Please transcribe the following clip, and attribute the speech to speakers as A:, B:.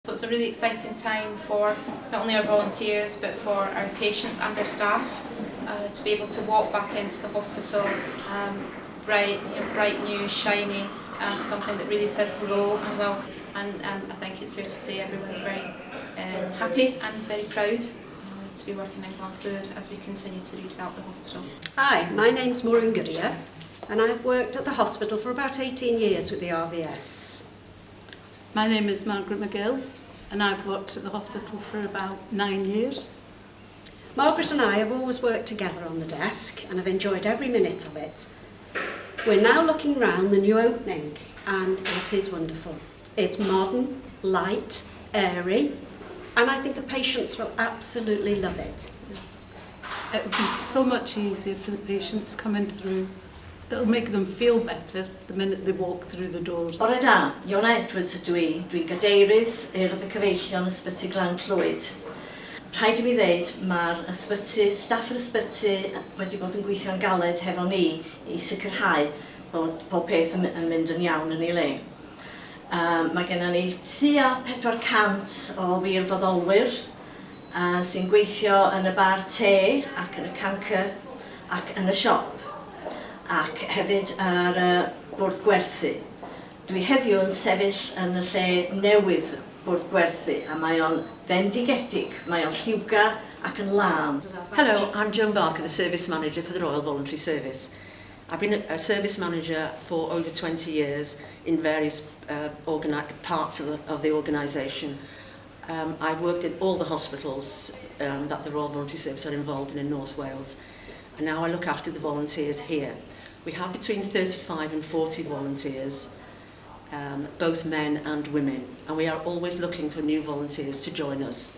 A: So it's a really exciting time for not only our volunteers but for our patients and our staff to be able to walk back into the hospital bright, new, shiny, something that really says hello and welcome. And I think it's fair to say everyone's very happy and very proud to be working in Glan Clwyd as we continue to redevelop the hospital.
B: Hi, my name's Maureen Goodyear and I've worked at the hospital for about 18 years with the RVS.
C: My name is Margaret McGill and I've worked at the hospital for about 9 years.
B: Margaret and I have always worked together on the desk and have enjoyed every minute of it. We're now looking round the new opening and it is wonderful. It's modern, light, airy, and I think the patients will absolutely love it.
C: It would be so much easier for the patients coming through. It'll make them feel better the minute they walk through the doors.
D: Bore da, Iona Edwards ydw i. Dwi'n gadeirydd Urdd y Cyfeillion Ysbyty Glan Clwyd. Rhaid i mi ddeud, mae'r ysbyty, staff yr ysbyty wedi bod yn gweithio'n galed hefo ni i sicrhau bod pob peth yn mynd yn iawn yn ei le. Mae gennym ni tua 400 o wirfoddolwyr sy'n gweithio yn y bar te ac yn y cancer ac yn y siop. Ac hefyd ar bwrdd gwerthu. Dwi heddiw yn sefyll yn y lle newydd bwrdd gwerthu a mae o'n fendigedig, mae o'n lliwgar ac yn lan.
E: Hello, I'm Joan Barker, the Service Manager for the Royal Voluntary Service. I've been a Service Manager for over 20 years in various parts of the organisation. I've worked in all the hospitals that the Royal Voluntary Service are involved in North Wales, and now I look after the volunteers here. We have between 35 and 40 volunteers, both men and women, and we are always looking for new volunteers to join us.